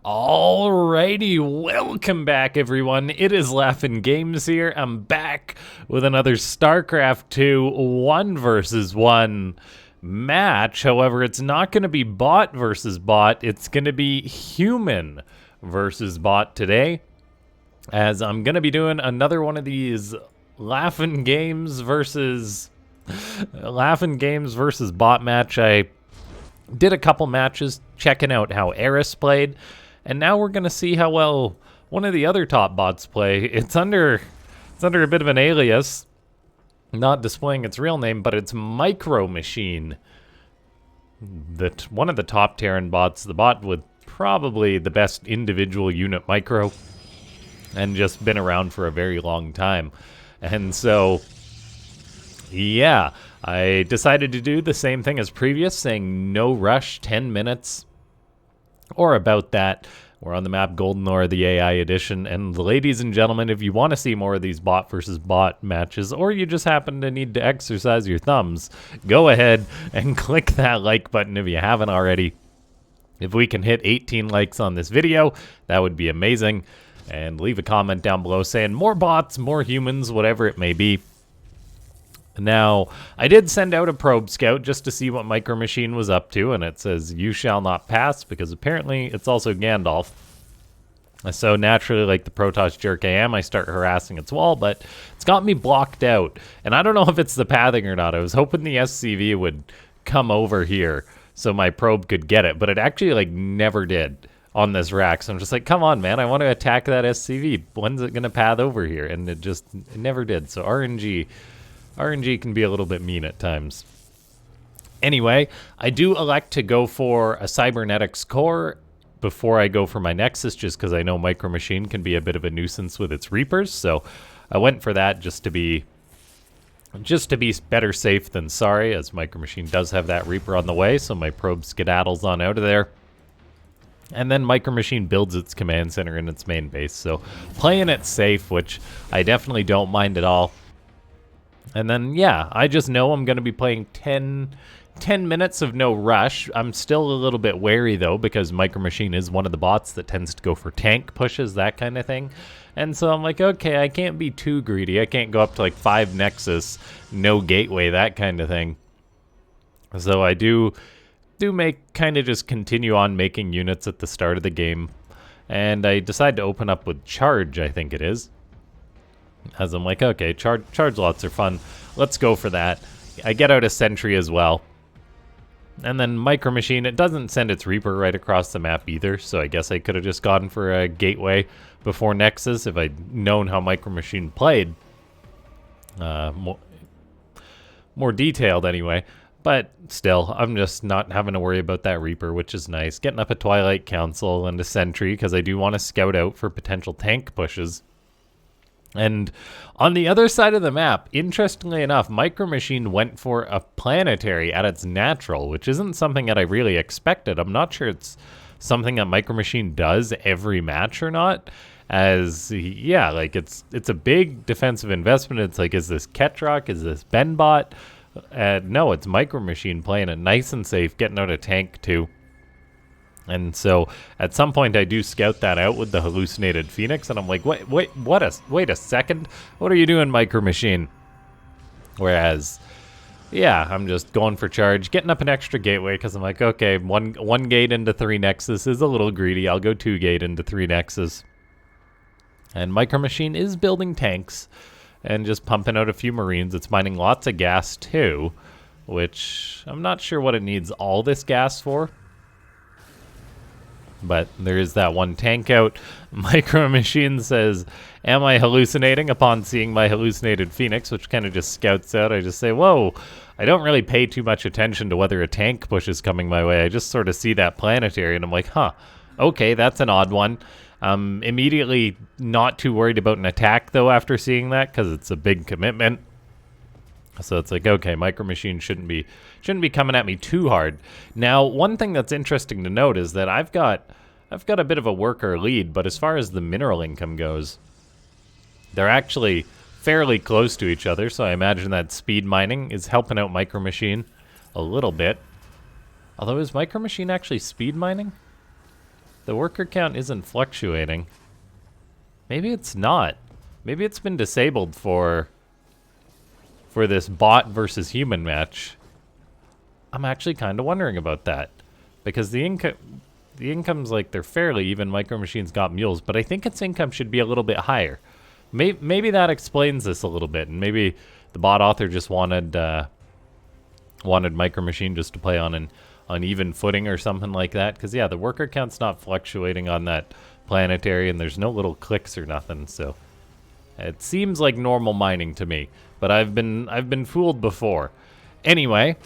Alrighty, welcome back everyone. It is LaughNgamez here. I'm back with another Starcraft 2 1 versus 1 match. However, it's not going to be bot versus bot. It's going to be human versus bot today, as I'm going to be doing another one of these LaughNgamez versus bot match. I did a couple matches checking out how Eris played. And now we're going to see how well one of the other top bots play. It's under a bit of an alias, not displaying its real name, but it's MICROMACHINE. One of the top Terran bots, the bot with probably the best individual unit micro, and just been around for a very long time. And so, yeah, I decided to do the same thing as previous, saying no rush, 10 minutes. Or about that. We're on the map Golden Ore, the AI edition. And ladies and gentlemen, if you want to see more of these bot versus bot matches, or you just happen to need to exercise your thumbs, go ahead and click that like button if you haven't already. If we can hit 18 likes on this video, that would be amazing. And leave a comment down below saying more bots, more humans, whatever it may be. Now, I did send out a probe scout just to see what MicroMachine was up to, and it says, "You shall not pass," because apparently it's also Gandalf. So naturally, like the Protoss jerk I am, I start harassing its wall, but it's got me blocked out. And I don't know if it's the pathing or not. I was hoping the SCV would come over here so my probe could get it, but it actually like never did on this rack. So I'm just like, come on, man, I want to attack that SCV. When's it going to path over here? And it never did. So RNG can be a little bit mean at times. Anyway, I do elect to go for a cybernetics core before I go for my Nexus, just because I know MicroMachine can be a bit of a nuisance with its Reapers. So I went for that just to be better safe than sorry, as MicroMachine does have that Reaper on the way. So my probe skedaddles on out of there. And then MicroMachine builds its command center in its main base. So playing it safe, which I definitely don't mind at all. And then, yeah, I just know I'm going to be playing 10 minutes of no rush. I'm still a little bit wary, though, because MicroMachine is one of the bots that tends to go for tank pushes, that kind of thing. And so I'm like, okay, I can't be too greedy. I can't go up to, like, 5 Nexus, no gateway, that kind of thing. So I do kind of just continue on making units at the start of the game. And I decide to open up with Charge, I think it is. As I'm like, okay, charge lots are fun. Let's go for that. I get out a sentry as well. And then MicroMachine, it doesn't send its Reaper right across the map either, so I guess I could have just gone for a gateway before Nexus if I'd known how MicroMachine played. More detailed anyway. But still, I'm just not having to worry about that Reaper, which is nice. Getting up a Twilight Council and a sentry, because I do want to scout out for potential tank pushes. And on the other side of the map, interestingly enough, MicroMachine went for a planetary at its natural, which isn't something that I really expected. I'm not sure it's something that MicroMachine does every match or not. As, yeah, like it's a big defensive investment. It's like, is this Ketrock? Is this Benbot? No, it's MicroMachine playing it nice and safe, getting out a tank too. And so at some point I do scout that out with the hallucinated Phoenix, and I'm like, wait a second, what are you doing, MicroMachine? Whereas, yeah, I'm just going for charge, getting up an extra gateway, because I'm like, okay, one gate into 3 Nexus is a little greedy. I'll go 2 gate into 3 Nexus. And MicroMachine is building tanks and just pumping out a few Marines. It's mining lots of gas too, which I'm not sure what it needs all this gas for. But there is that one tank out. MicroMachine says, "Am I hallucinating?" upon seeing my hallucinated Phoenix, which kind of just scouts out. I just say, whoa, I don't really pay too much attention to whether a tank push is coming my way. I just sort of see that planetary, and I'm like, huh, okay, that's an odd one. Immediately not too worried about an attack, though, after seeing that, because it's a big commitment. So it's like, okay, MicroMachine shouldn't be coming at me too hard. Now, one thing that's interesting to note is that I've got a bit of a worker lead, but as far as the mineral income goes, they're actually fairly close to each other, so I imagine that speed mining is helping out MicroMachine a little bit. Although, is MicroMachine actually speed mining? The worker count isn't fluctuating. Maybe it's not. Maybe it's been disabled for this bot versus human match. I'm actually kind of wondering about that. Because the income's like, they're fairly even. Micro Machines got mules, but I think its income should be a little bit higher. Maybe that explains this a little bit, and maybe the bot author just wanted Micro Machine just to play on an uneven footing or something like that. Because yeah, the worker count's not fluctuating on that planetary, and there's no little clicks or nothing. So it seems like normal mining to me, but I've been fooled before. Anyway.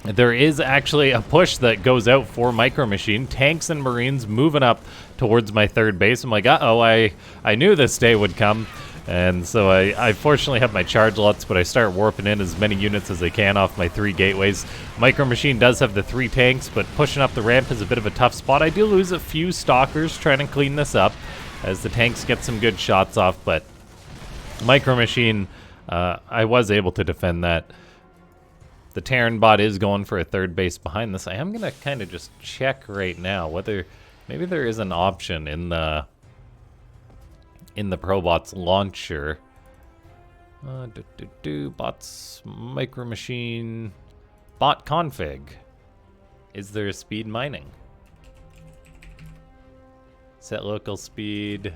There is actually a push that goes out for Micro Machine. Tanks and Marines moving up towards my third base. I'm like, uh-oh, I knew this day would come. And so I fortunately have my charge lots, but I start warping in as many units as I can off my 3 gateways. Micro Machine does have the 3 tanks, but pushing up the ramp is a bit of a tough spot. I do lose a few stalkers trying to clean this up as the tanks get some good shots off, but Micro Machine, I was able to defend that. The Terran bot is going for a third base behind this. I am going to kind of just check right now whether maybe there is an option in the Probot's launcher. Bots, Micro Machine, bot config. Is there a speed mining? Set local speed.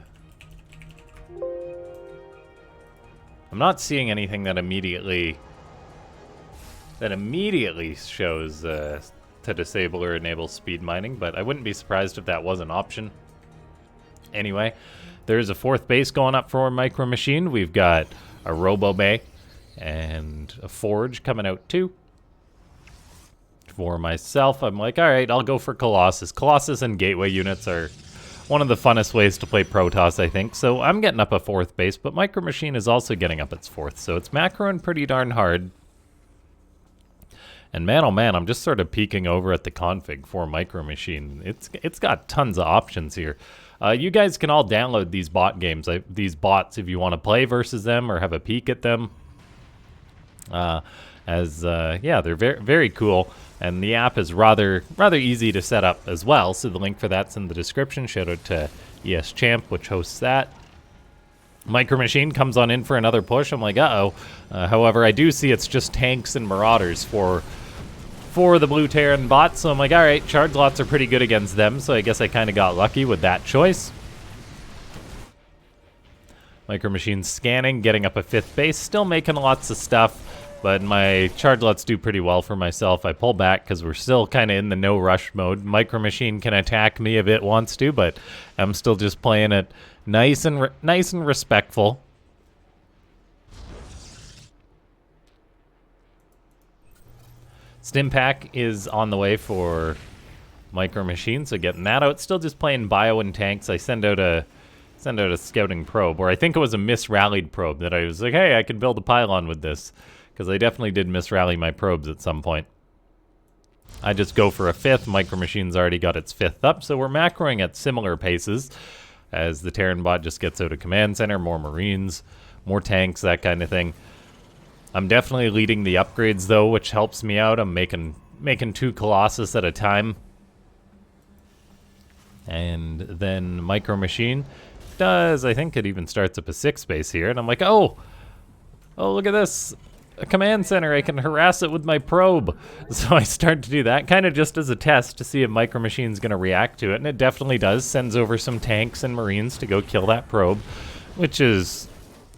I'm not seeing anything that immediately shows to disable or enable speed mining, but I wouldn't be surprised if that was an option. Anyway, there's a 4th base going up for Micro Machine. We've got a Robo Bay and a Forge coming out too. For myself, I'm like, all right, I'll go for Colossus. Colossus and Gateway units are one of the funnest ways to play Protoss, I think. So I'm getting up a 4th base, but Micro Machine is also getting up its 4th, so it's macroing pretty darn hard. And man, oh man, I'm just sort of peeking over at the config for Micro Machine. It's got tons of options here. You guys can all download these bot games, these bots, if you want to play versus them or have a peek at them. Yeah, they're very, very cool. And the app is rather easy to set up as well. So the link for that's in the description. Shout out to ES Champ, which hosts that. Micro Machine comes on in for another push. I'm like, uh-oh. However, I do see it's just tanks and marauders for the Blue Terran bot. So I'm like, all right, charge lots are pretty good against them. So I guess I kind of got lucky with that choice. Micro Machine scanning, getting up a 5th base, still making lots of stuff. But my charge lots do pretty well for myself. I pull back because we're still kind of in the no rush mode. Micro Machine can attack me if it wants to, but I'm still just playing it nice and respectful. Stim pack is on the way for Micro Machine, so getting that out. Still just playing bio and tanks. I send out a scouting probe, or I think it was a misrallied probe that I was like, hey, I could build a pylon with this. Because I definitely did misrally my probes at some point. I just go for a 5th. Micro Machine's already got its 5th up, so we're macroing at similar paces as the Terran bot just gets out of command center, more Marines, more tanks, that kind of thing. I'm definitely leading the upgrades though, which helps me out. I'm making 2 Colossus at a time. And then Micro Machine does, I think it even starts up a 6th base here, and I'm like, oh, look at this. A command center, I can harass it with my probe. So I start to do that, kind of just as a test to see if Micro Machine's going to react to it, and it definitely does. Sends over some tanks and Marines to go kill that probe, which is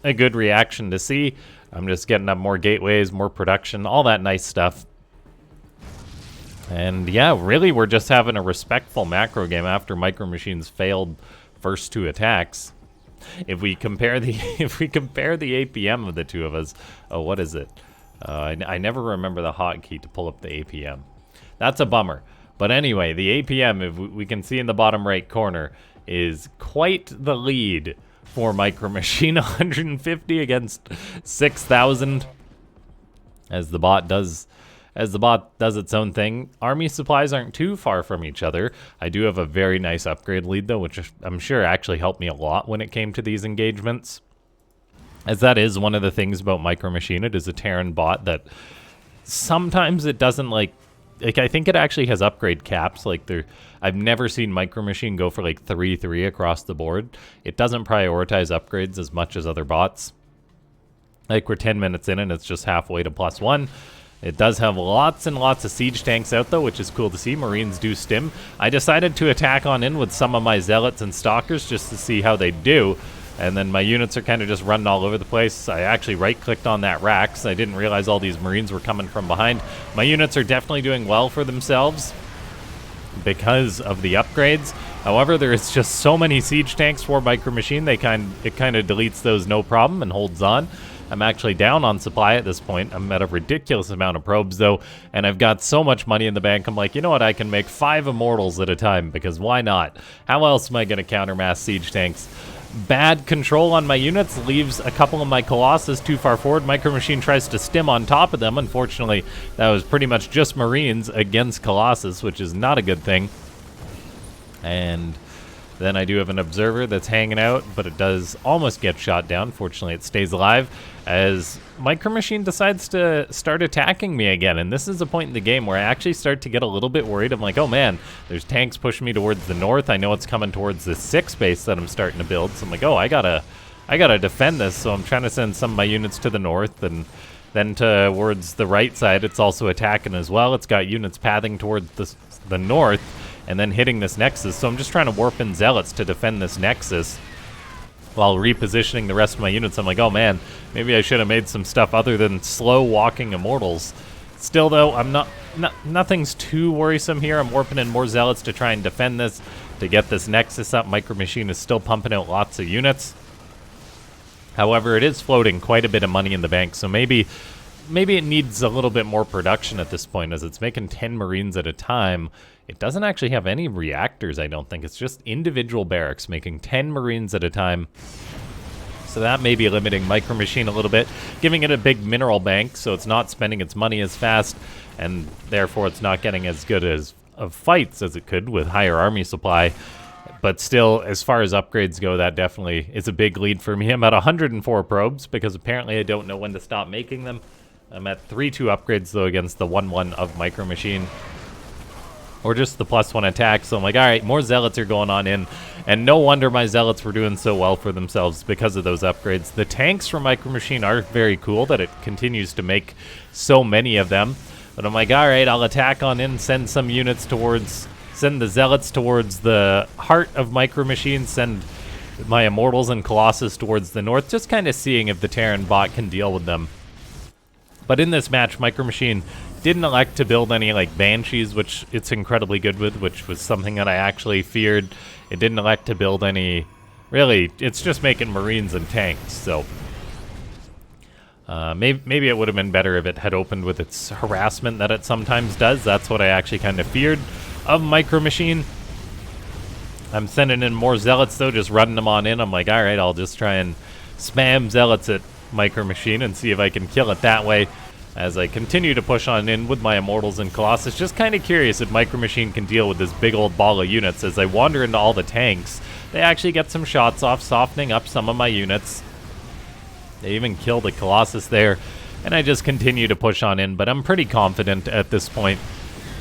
a good reaction to see. I'm just getting up more gateways, more production, all that nice stuff. And yeah, really, we're just having a respectful macro game after Micro Machine's failed first 2 attacks. If we compare the APM of the two of us, oh, what is it? I never remember the hotkey to pull up the APM. That's a bummer. But anyway, the APM, if we can see in the bottom right corner, is quite the lead for Micro Machine. 150 against 6,000, as the bot does its own thing. Army supplies aren't too far from each other. I do have a very nice upgrade lead, though, which I'm sure actually helped me a lot when it came to these engagements. As that is one of the things about Micro Machine. It is a Terran bot that sometimes it doesn't, like, like, I think it actually has upgrade caps. Like, I've never seen Micro Machine go for like 3-3 across the board. It doesn't prioritize upgrades as much as other bots. Like, we're 10 minutes in and it's just halfway to +1. It does have lots and lots of siege tanks out, though, which is cool to see. Marines do stim. I decided to attack on in with some of my zealots and stalkers just to see how they do. And then my units are kind of just running all over the place. I actually right-clicked on that Rax. I didn't realize all these Marines were coming from behind. My units are definitely doing well for themselves because of the upgrades. However, there is just so many siege tanks for Micro Machine. It kind of deletes those no problem and holds on. I'm actually down on supply at this point. I'm at a ridiculous amount of probes, though, and I've got so much money in the bank. I'm like, you know what? I can make 5 Immortals at a time, because why not? How else am I going to counter mass siege tanks? Bad control on my units leaves a couple of my Colossus too far forward. Micro Machine tries to stim on top of them. Unfortunately, that was pretty much just Marines against Colossus, which is not a good thing. And then I do have an observer that's hanging out, but it does almost get shot down. Fortunately, it stays alive as Micro Machine decides to start attacking me again. And this is a point in the game where I actually start to get a little bit worried. I'm like, oh man, there's tanks pushing me towards the north. I know it's coming towards this 6 base that I'm starting to build. So I'm like, oh, I gotta defend this. So I'm trying to send some of my units to the north, and then towards the right side, it's also attacking as well. It's got units pathing towards the north, and then hitting this nexus. So I'm just trying to warp in zealots to defend this nexus while repositioning the rest of my units. I'm like, oh man, maybe I should have made some stuff other than slow walking Immortals. Still though, I'm nothing's too worrisome here. I'm warping in more zealots to try and defend this, to get this nexus up. Micro Machine is still pumping out lots of units. However, it is floating quite a bit of money in the bank, so maybe it needs a little bit more production at this point, as it's making 10 Marines at a time. It doesn't actually have any reactors, I don't think. It's just individual barracks making 10 Marines at a time. So that may be limiting Micro Machine a little bit, giving it a big mineral bank, so it's not spending its money as fast, and therefore it's not getting as good of fights as it could with higher army supply. But still, as far as upgrades go, that definitely is a big lead for me. I'm at 104 probes, because apparently I don't know when to stop making them. I'm at 3-2 upgrades, though, against the 1-1 of Micro Machine. Or just the +1 attack. So I'm like, alright, more zealots are going on in. And no wonder my zealots were doing so well for themselves because of those upgrades. The tanks from Micro Machine are very cool that it continues to make so many of them. But I'm like, alright, I'll attack on in, send some units towards... Send the zealots towards the heart of Micro Machine, send my Immortals and Colossus towards the north, just kind of seeing if the Terran bot can deal with them. But in this match, Micro Machine didn't elect to build any like Banshees, which it's incredibly good with, which was something that I actually feared. It didn't elect to build any, really, it's just making Marines and tanks, so maybe it would have been better if it had opened with its harassment that it sometimes does. That's what I actually kind of feared of Micro Machine. I'm sending in more zealots though, just running them on in. I'm like, alright, I'll just try and spam zealots at Micro Machine and see if I can kill it that way as I continue to push on in with my Immortals and Colossus. Just kind of curious if Micro Machine can deal with this big old ball of units. As I wander into all the tanks, they actually get some shots off, softening up some of my units. They even killed a Colossus there, and I just continue to push on in, but I'm pretty confident at this point.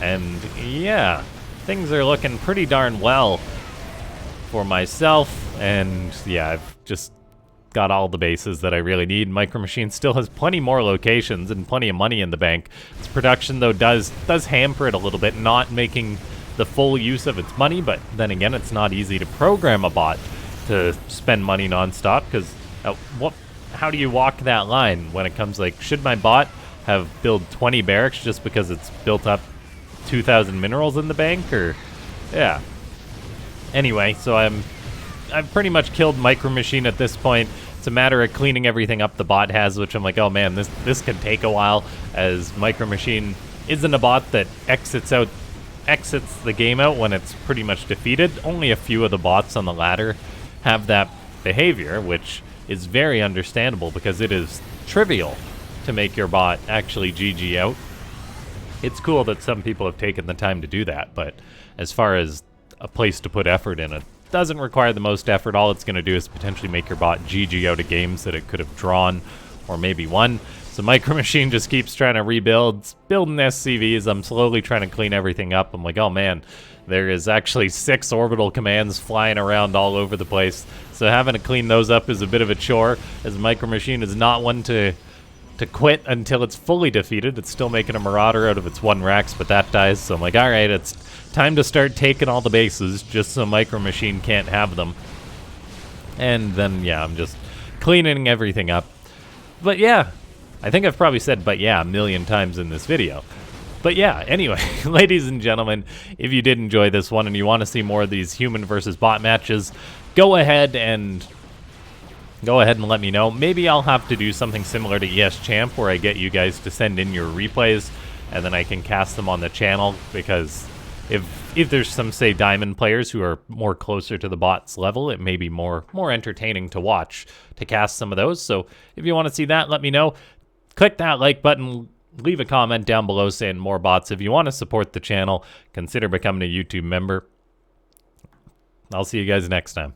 And yeah, things are looking pretty darn well for myself, and yeah, I've just got all the bases that I really need. Micro Machine still has plenty more locations and plenty of money in the bank. Its production, though, does hamper it a little bit, not making the full use of its money, but then again, it's not easy to program a bot to spend money nonstop, because how do you walk that line when it comes like, should my bot have built 20 barracks just because it's built up 2,000 minerals in the bank, or yeah. Anyway, so I've pretty much killed Micro Machine at this point. It's a matter of cleaning everything up the bot has, which I'm like, oh man, this can take a while, as Micro Machine isn't a bot that exits the game out when it's pretty much defeated. Only a few of the bots on the ladder have that behavior, which is very understandable because it is trivial to make your bot actually GG out. It's cool that some people have taken the time to do that, but as far as a place to put effort in, it doesn't require the most effort. All it's going to do is potentially make your bot GG out of games that it could have drawn or maybe won. So Micro Machine just keeps trying to rebuild, building SCVs. I'm slowly trying to clean everything up. I'm like, oh man, there is actually 6 orbital commands flying around all over the place. So having to clean those up is a bit of a chore, as Micro Machine is not one to quit until it's fully defeated. It's still making a Marauder out of its 1 Rex, but that dies. So I'm like, alright, it's time to start taking all the bases, just so Micro Machine can't have them. And then, yeah, I'm just cleaning everything up. But yeah, I think I've probably said "but yeah" a million times in this video. But yeah, anyway, ladies and gentlemen, if you did enjoy this one and you want to see more of these human versus bot matches, go ahead and let me know. Maybe I'll have to do something similar to ES Champ, where I get you guys to send in your replays, and then I can cast them on the channel, because if there's some, say, diamond players who are more closer to the bot's level, it may be more entertaining to watch, to cast some of those. So if you want to see that, let me know. Click that like button, leave a comment down below saying more bots. If you want to support the channel, consider becoming a YouTube member. I'll see you guys next time.